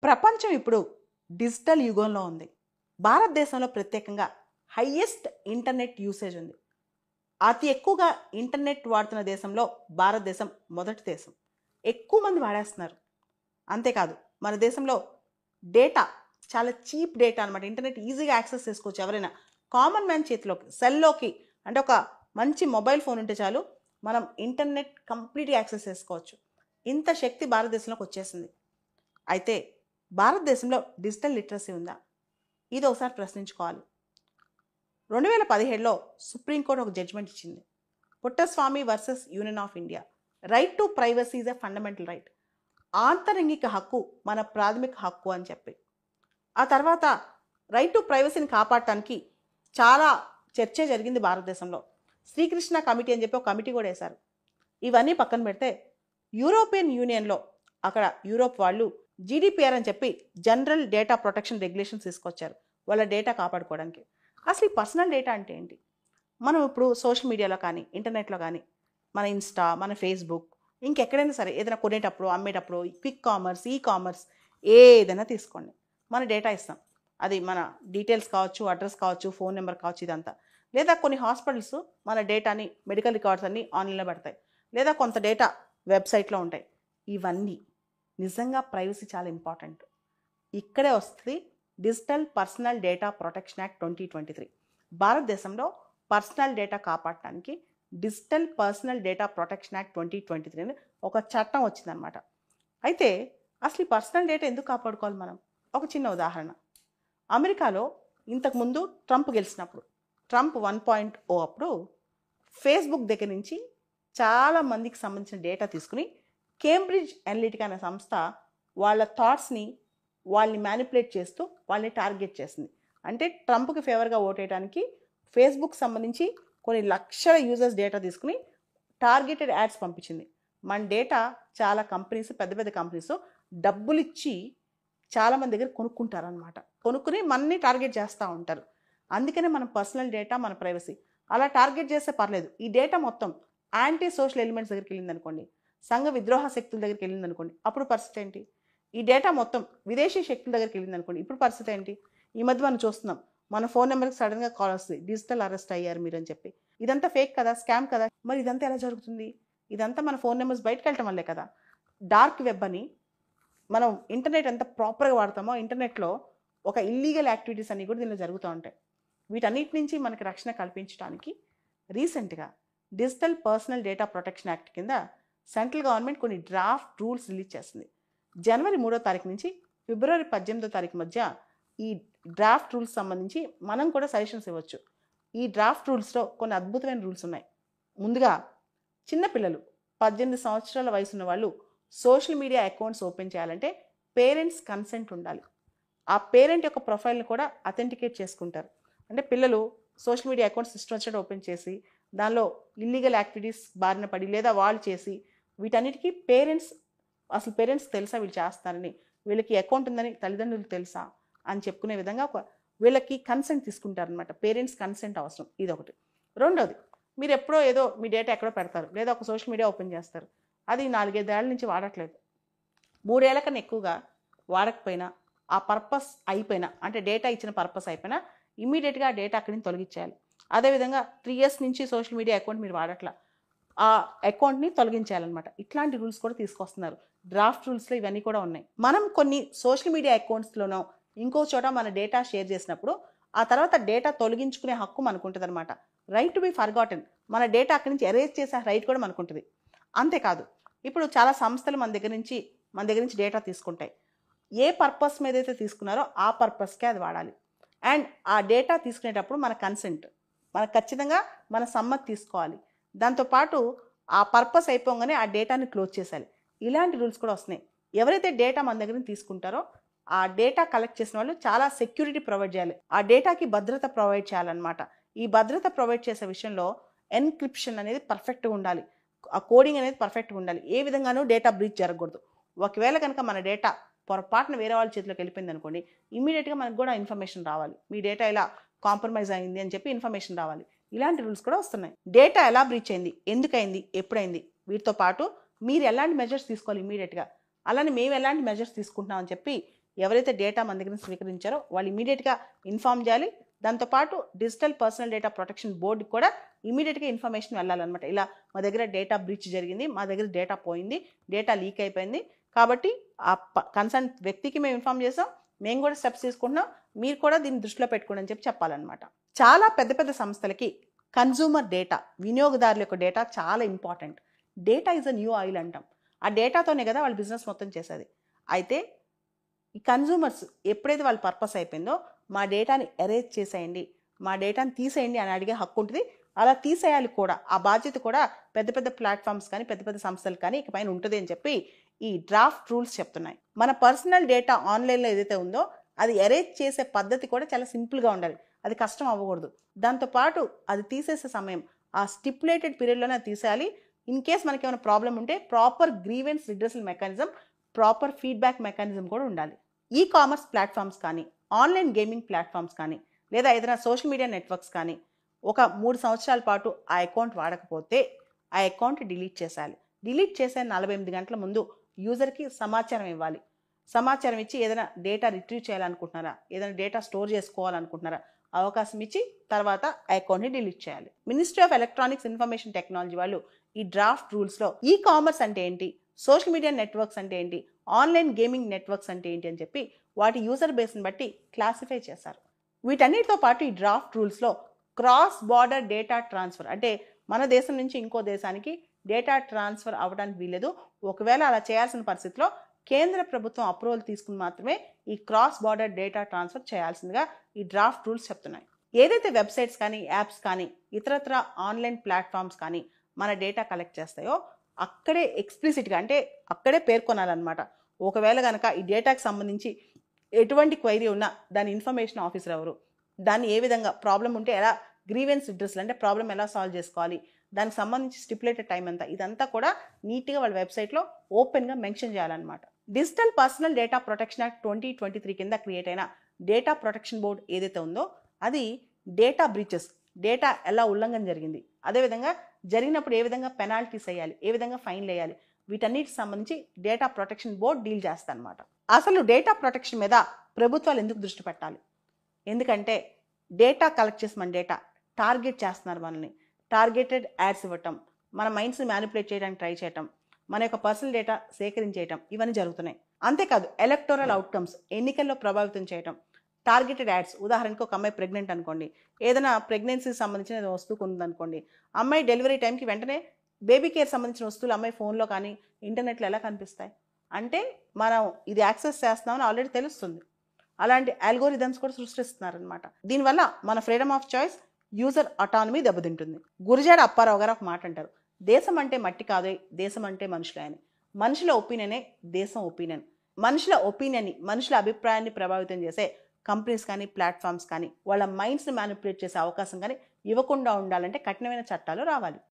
ప్రపంచం ఇప్పుడు డిజిటల్ యుగంలో ఉంది. భారతదేశంలో ప్రత్యేకంగా హైయెస్ట్ ఇంటర్నెట్ యూసేజ్ ఉంది. అతి ఎక్కువగా ఇంటర్నెట్ వాడుతున్న దేశంలో భారతదేశం మొదటి దేశం. ఎక్కువ మంది వాడేస్తున్నారు. అంతేకాదు మన దేశంలో డేటా చాలా చీప్ డేటా అనమాట. ఇంటర్నెట్ ఈజీగా యాక్సెస్ చేసుకోవచ్చు. ఎవరైనా కామన్ మ్యాన్ చేతిలోకి సెల్లోకి అంటే ఒక మంచి మొబైల్ ఫోన్ ఉంటే చాలు మనం ఇంటర్నెట్ కంప్లీట్గా యాక్సెస్ చేసుకోవచ్చు. ఇంత శక్తి భారతదేశంలోకి వచ్చేసింది. అయితే భారతదేశంలో డిజిటల్ లిటరసీ ఉందా? ఇది ఒకసారి ప్రశ్నించుకోవాలి. 2017లో సుప్రీంకోర్టు ఒక జడ్జిమెంట్ ఇచ్చింది. Puttaswamy versus Union of India. Right to privacy is a fundamental right. ఆంతరంగిక హక్కు మన ప్రాథమిక హక్కు అని చెప్పి ఆ తర్వాత రైట్ టు ప్రైవసీని కాపాడటానికి చాలా చర్చ జరిగింది భారతదేశంలో. శ్రీకృష్ణ కమిటీ అని చెప్పి ఒక కమిటీ కూడా వేశారు. ఇవన్నీ పక్కన పెడితే యూరోపియన్ యూనియన్లో అక్కడ యూరోప్ వాళ్ళు జీడీపీఆర్ అని చెప్పి జనరల్ డేటా ప్రొటెక్షన్ రెగ్యులేషన్స్ తీసుకొచ్చారు వాళ్ళ డేటా కాపాడుకోవడానికి. అసలు ఈ పర్సనల్ డేటా అంటే ఏంటి? మనం ఇప్పుడు సోషల్ మీడియాలో కానీ ఇంటర్నెట్లో కానీ మన ఇన్స్టా, మన ఫేస్బుక్, ఇంకెక్కడైనా సరే ఏదైనా కొనేటప్పుడు, అమ్మేటప్పుడు, క్విక్ కామర్స్, ఈ కామర్స్ ఏదైనా తీసుకోండి, మన డేటా ఇస్తాం. అది మన డీటెయిల్స్ కావచ్చు, అడ్రస్ కావచ్చు, ఫోన్ నెంబర్ కావచ్చు, ఇదంతా. లేదా కొన్ని హాస్పిటల్స్ మన డేటాని, మెడికల్ రికార్డ్స్ అన్నీ ఆన్లైన్లో పెడతాయి. లేదా కొంత డేటా వెబ్సైట్లో ఉంటాయి. ఇవన్నీ నిజంగా ప్రైవసీ చాలా ఇంపార్టెంట్. ఇక్కడే వస్తుంది digital personal data protection act 2023. భారతదేశంలో పర్సనల్ డేటా కాపాడటానికి digital personal data protection act 2023 అని ఒక చట్టం వచ్చిందనమాట. అయితే అసలు ఈ పర్సనల్ డేటా ఎందుకు కాపాడుకోవాలి మనం? ఒక చిన్న ఉదాహరణ. అమెరికాలో ఇంతకుముందు ట్రంప్ గెలిచినప్పుడు, ట్రంప్ 1.0 అప్పుడు ఫేస్బుక్ దగ్గర నుంచి చాలా మందికి సంబంధించిన డేటా తీసుకుని కేంబ్రిడ్జ్ అనలిటికా అనే సంస్థ వాళ్ళ థాట్స్ని వాళ్ళని మ్యానిపులేట్ చేస్తూ వాళ్ళని టార్గెట్ చేసింది. అంటే ట్రంప్కి ఫేవర్గా ఓటేయడానికి ఫేస్బుక్ సంబంధించి కొన్ని లక్షల యూజర్స్ డేటా తీసుకుని టార్గెటెడ్ యాడ్స్ పంపించింది. మన డేటా చాలా కంపెనీస్, పెద్ద పెద్ద కంపెనీస్ డబ్బులు ఇచ్చి చాలామంది దగ్గర కొనుక్కుంటారనమాట. కొనుక్కుని మనని టార్గెట్ చేస్తూ ఉంటారు. అందుకనే మన పర్సనల్ డేటా, మన ప్రైవసీ అలా టార్గెట్ చేస్తే పర్లేదు. ఈ డేటా మొత్తం యాంటీ సోషల్ ఎలిమెంట్స్ దగ్గరికి వెళ్ళింది అనుకోండి, సంఘ విద్రోహ శక్తుల దగ్గరికి వెళ్ళింది అనుకోండి, అప్పుడు పరిస్థితి ఏంటి? ఈ డేటా మొత్తం విదేశీ శక్తుల దగ్గరికి వెళ్ళింది అనుకోండి, ఇప్పుడు పరిస్థితి ఏంటి? ఈ మధ్య మనం చూస్తున్నాం, మన ఫోన్ నెంబర్కి సడన్గా కాల్ వస్తుంది, డిజిటల్ అరెస్ట్ అయ్యారు మీరు అని చెప్పి. ఇదంతా ఫేక్ కదా, స్కామ్ కదా. మరి ఇదంతా ఎలా జరుగుతుంది? ఇదంతా మన ఫోన్ నెంబర్స్ బయటకు వెళ్ళటం వల్లే కదా. డార్క్ వెబ్ అని మనం ఇంటర్నెట్ ఎంత ప్రాపర్గా వాడతామో, ఇంటర్నెట్లో ఒక ఇల్లీగల్ యాక్టివిటీస్ అన్నీ కూడా దీనిలో జరుగుతూ ఉంటాయి. వీటన్నిటి నుంచి మనకి రక్షణ కల్పించడానికి రీసెంట్గా digital personal data protection act కింద సెంట్రల్ గవర్నమెంట్ కొన్ని డ్రాఫ్ట్ రూల్స్ రిలీజ్ చేస్తుంది. జనవరి 3వ తారీఖు నుంచి ఫిబ్రవరి 18వ తారీఖు మధ్య ఈ డ్రాఫ్ట్ రూల్స్ సంబంధించి మనం కూడా సజెషన్స్ ఇవ్వచ్చు. ఈ డ్రాఫ్ట్ రూల్స్లో కొన్ని అద్భుతమైన రూల్స్ ఉన్నాయి. ముందుగా చిన్నపిల్లలు 18 సంవత్సరాల వయసు ఉన్న వాళ్ళు సోషల్ మీడియా అకౌంట్స్ ఓపెన్ చేయాలంటే పేరెంట్స్ కన్సెంట్ ఉండాలి. ఆ పేరెంట్ యొక్క ప్రొఫైల్ని కూడా అథెంటికేట్ చేసుకుంటారు. అంటే పిల్లలు సోషల్ మీడియా అకౌంట్స్ ఇష్టం వచ్చినట్టు ఓపెన్ చేసి దానిలో ఇల్లీగల్ యాక్టివిటీస్ బారిన పడి లేదా వాళ్ళు చేసి వీటన్నిటికీ అసలు పేరెంట్స్ తెలుసా వీళ్ళు చేస్తారని, వీళ్ళకి అకౌంట్ ఉందని తల్లిదండ్రులు తెలుసా అని చెప్పుకునే విధంగా వీళ్ళకి కన్సెంట్ తీసుకుంటారనమాట. పేరెంట్స్ కన్సెంట్ అవసరం. ఇది ఒకటి. రెండోది, మీరు ఎప్పుడో ఏదో మీ డేటా ఎక్కడో పెడతారు, లేదా ఒక సోషల్ మీడియా ఓపెన్ చేస్తారు, అది 4-5 ఏళ్ల నుంచి వాడట్లేదు, 3 ఏళ్ల కన్నా ఎక్కువగా వాడకపోయినా, ఆ పర్పస్ అయిపోయినా, అంటే డేటా ఇచ్చిన పర్పస్ అయిపోయినా ఇమీడియట్గా ఆ డేటా అక్కడి నుంచి తొలగించేయాలి. అదేవిధంగా 3 years నుంచి సోషల్ మీడియా అకౌంట్ మీరు వాడట్లా, ఆ అకౌంట్ని తొలగించేయాలన్నమాట. ఇట్లాంటి రూల్స్ కూడా తీసుకొస్తున్నారు. డ్రాఫ్ట్ రూల్స్లో ఇవన్నీ కూడా ఉన్నాయి. మనం కొన్ని సోషల్ మీడియా అకౌంట్స్లోనో ఇంకో చోట మన డేటా షేర్ చేసినప్పుడు ఆ తర్వాత డేటా తొలగించుకునే హక్కు మనకు ఉంటుంది అనమాట. Right to be forgotten. మన డేటా అక్కడి నుంచి ఎరేజ్ చేసే రైట్ కూడా మనకు ఉంటుంది. అంతేకాదు, ఇప్పుడు చాలా సంస్థలు మన దగ్గర నుంచి డేటా తీసుకుంటాయి. ఏ పర్పస్ మీద అయితే తీసుకున్నారో ఆ పర్పస్కే అది వాడాలి. అండ్ ఆ డేటా తీసుకునేటప్పుడు మన కన్సెంట్, మనకు ఖచ్చితంగా మన సమ్మతి తీసుకోవాలి. దాంతోపాటు ఆ పర్పస్ అయిపోగానే ఆ డేటాని క్లోజ్ చేయాలి. ఇలాంటి రూల్స్ కూడా వస్తున్నాయి. ఎవరైతే డేటా మన దగ్గర తీసుకుంటారో ఆ డేటా కలెక్ట్ చేసిన వాళ్ళు చాలా సెక్యూరిటీ ప్రొవైడ్ చేయాలి. ఆ డేటాకి భద్రత ప్రొవైడ్ చేయాలన్నమాట. ఈ భద్రత ప్రొవైడ్ చేసే విషయంలో ఎన్క్రిప్షన్ అనేది పర్ఫెక్ట్గా ఉండాలి. ఆ కోడింగ్ అనేది పర్ఫెక్ట్గా ఉండాలి. ఏ విధంగానూ డేటా బ్రీచ్ జరగకూడదు. ఒకవేళ కనుక మన డేటా పొరపాటున వేరే వాళ్ళ చేతిలోకి వెళ్ళిపోయింది అనుకోండి, ఇమీడియట్గా మనకు కూడా ఇన్ఫర్మేషన్ రావాలి. మీ డేటా ఇలా కాంప్రమైజ్ అయింది అని చెప్పి ఇన్ఫర్మేషన్ రావాలి. ఇలాంటి రూల్స్ కూడా వస్తున్నాయి. డేటా ఎలా బ్రీచ్ అయింది, ఎందుకైంది, ఎప్పుడైంది, వీటితో పాటు మీరు ఎలాంటి మెజర్స్ తీసుకోవాలి ఇమీడియట్గా, అలానే మేము ఎలాంటి మెజర్స్ తీసుకుంటున్నాం అని చెప్పి ఎవరైతే డేటా మన దగ్గర స్వీకరించారో వాళ్ళు ఇమీడియట్గా ఇన్ఫామ్ చేయాలి. దాంతోపాటు డిజిటల్ పర్సనల్ డేటా ప్రొటెక్షన్ బోర్డుకి కూడా ఇమీడియట్గా ఇన్ఫర్మేషన్ వెళ్ళాలన్నమాట. ఇలా మా దగ్గర డేటా బ్రీచ్ జరిగింది, మా దగ్గర డేటా పోయింది, డేటా లీక్ అయిపోయింది, కాబట్టి ఆ కన్సర్న్ వ్యక్తికి మేము ఇన్ఫామ్ చేసాం, మేము కూడా స్టెప్స్ తీసుకుంటున్నాం, మీరు కూడా దీన్ని దృష్టిలో పెట్టుకోండి అని చెప్పాలన్నమాట. చాలా పెద్ద పెద్ద సంస్థలకి కన్జ్యూమర్ డేటా, వినియోగదారుల యొక్క డేటా చాలా important. Data is a new oil అంటాం. ఆ డేటాతోనే కదా వాళ్ళ బిజినెస్ మొత్తం చేసేది. అయితే ఈ కన్జ్యూమర్స్ ఎప్పుడైతే వాళ్ళ పర్పస్ అయిపోయిందో మా డేటాని ఎరేజ్ చేసేయండి, మా డేటాని తీసేయండి అని అడిగే హక్కు ఉంటుంది. అలా తీసేయాలి కూడా. ఆ బాధ్యత కూడా పెద్ద పెద్ద ప్లాట్ఫామ్స్ కానీ పెద్ద పెద్ద సంస్థలు కానీ ఇకపైన ఉంటుంది అని చెప్పి ఈ డ్రాఫ్ట్ రూల్స్ చెప్తున్నాయి. మన పర్సనల్ డేటా ఆన్లైన్లో ఏదైతే ఉందో అది ఎరేజ్ చేసే పద్ధతి కూడా చాలా సింపుల్గా ఉండాలి. అది కష్టం అవ్వకూడదు. దాంతోపాటు అది తీసేసే సమయం ఆ స్టిపులేటెడ్ పీరియడ్లోనే అది తీసేయాలి. ఇన్ కేస్ మనకి ఏమైనా ప్రాబ్లం ఉంటే proper grievance redressal mechanism, proper feedback mechanism కూడా ఉండాలి. ఈ కామర్స్ ప్లాట్ఫామ్స్ కానీ, ఆన్లైన్ గేమింగ్ ప్లాట్ఫామ్స్ కానీ, లేదా ఏదైనా సోషల్ మీడియా నెట్వర్క్స్ కానీ ఒక 3 సంవత్సరాల పాటు ఆ అకౌంట్ వాడకపోతే ఆ అకౌంట్ డిలీట్ చేసేయాలి. డిలీట్ చేసే 48 గంటల ముందు యూజర్కి సమాచారం ఇవ్వాలి. సమాచారం ఇచ్చి ఏదైనా డేటా రిట్రీవ్ చేయాలనుకుంటున్నారా, ఏదైనా డేటా స్టోర్ చేసుకోవాలనుకుంటున్నారా అవకాశం ఇచ్చి తర్వాత ఆ అకౌంట్ని డిలీట్ చేయాలి. Ministry of electronics information technology వాళ్ళు ఈ డ్రాఫ్ట్ రూల్స్లో ఈ కామర్స్ అంటే ఏంటి, సోషల్ మీడియా నెట్వర్క్స్ అంటే ఏంటి, ఆన్లైన్ గేమింగ్ నెట్వర్క్స్ అంటే ఏంటి అని చెప్పి వాటి యూజర్ బేస్ని బట్టి క్లాసిఫై చేశారు. వీటన్నిటితో పాటు ఈ డ్రాఫ్ట్ రూల్స్లో క్రాస్ బార్డర్ డేటా ట్రాన్స్ఫర్, అంటే మన దేశం నుంచి ఇంకో దేశానికి డేటా ట్రాన్స్ఫర్ అవ్వడానికి వీలేదు. ఒకవేళ అలా చేయాల్సిన పరిస్థితిలో కేంద్ర ప్రభుత్వం అప్రూవల్ తీసుకుని మాత్రమే ఈ క్రాస్ బార్డర్ డేటా ట్రాన్స్ఫర్ చేయాల్సిందిగా ఈ డ్రాఫ్ట్ రూల్స్ చెప్తున్నాయి. ఏదైతే వెబ్సైట్స్ కానీ, యాప్స్ కానీ, ఇతరత్ర ఆన్లైన్ ప్లాట్ఫామ్స్ కానీ మన డేటా కలెక్ట్ చేస్తాయో అక్కడే ఎక్స్ప్లిసిట్గా, అంటే అక్కడే పేర్కొనాలన్నమాట. ఒకవేళ కనుక ఈ డేటాకి సంబంధించి ఎటువంటి క్వైరీ ఉన్నా దాని ఇన్ఫర్మేషన్ ఆఫీసర్ ఎవరు, దాన్ని ఏ విధంగా ప్రాబ్లం ఉంటే ఎలా గ్రీవెన్స్ రిడ్రెసల్ అంటే ప్రాబ్లం ఎలా సాల్వ్ చేసుకోవాలి, దానికి సంబంధించి స్టిపులేటెడ్ టైం అంతా, ఇదంతా కూడా నీట్గా వాళ్ళ వెబ్సైట్లో ఓపెన్గా మెన్షన్ చేయాలన్నమాట. Digital personal data protection act 2023 కింద క్రియేట్ అయిన డేటా ప్రొటెక్షన్ బోర్డ్ ఏదైతే ఉందో అది డేటా బ్రీచెస్, డేటా ఎలా ఉల్లంఘన జరిగింది, అదేవిధంగా జరిగినప్పుడు ఏ విధంగా పెనాల్టీస్ వేయాలి, ఏ విధంగా ఫైన్లు వేయాలి, వీటన్నిటికి సంబంధించి డేటా ప్రొటెక్షన్ బోర్డ్ డీల్ చేస్తా అనమాట. అసలు డేటా ప్రొటెక్షన్ మీద ప్రభుత్వాలు ఎందుకు దృష్టి పెట్టాలి? ఎందుకంటే డేటా కలెక్ట్ చేసి మన డేటా టార్గెట్ చేస్తున్నారు, మనల్ని టార్గెటెడ్ యాడ్స్ ఇవ్వటం, మన మైండ్స్ని మ్యానిపులేట్ చేయడానికి ట్రై చేయటం, మన యొక్క పర్సనల్ డేటా సేకరించేయటం, ఇవన్నీ జరుగుతున్నాయి. అంతేకాదు ఎలక్టోరల్ అవుట్కమ్స్, ఎన్నికల్లో ప్రభావితం చేయటం, టార్గెటెడ్ యాడ్స్, ఉదాహరణకు ఒక అమ్మాయి ప్రెగ్నెంట్ అనుకోండి, ఏదైనా ప్రెగ్నెన్సీకి సంబంధించిన వస్తువు కొందనుకోండి, అమ్మాయి డెలివరీ టైంకి వెంటనే బేబీ కేర్ సంబంధించిన వస్తువులు అమ్మాయి ఫోన్లో కానీ ఇంటర్నెట్లో ఎలా కనిపిస్తాయి అంటే మనం ఇది యాక్సెస్ చేస్తున్నామని ఆల్రెడీ తెలుస్తుంది. అలాంటి అల్గోరిథమ్స్ కూడా సృష్టిస్తున్నారనమాట. దీనివల్ల మన freedom of choice, user autonomy దెబ్బతింటుంది. గురజాడ అప్పారావు గారు ఒక మాట అంటారు, దేశం అంటే మట్టి కాదే, దేశం అంటే మనుషులే అని. మనుషుల ఒపీనియనే దేశం ఒపీనియన్. మనుషుల ఒపీనియన్ని, మనుషుల అభిప్రాయాన్ని ప్రభావితం చేసే కంపెనీస్ కానీ, ప్లాట్ఫామ్స్ కానీ వాళ్ళ మైండ్స్ని మ్యానిపులేట్ చేసే అవకాశం కానీ ఇవ్వకుండా ఉండాలంటే కఠినమైన చట్టాలు రావాలి.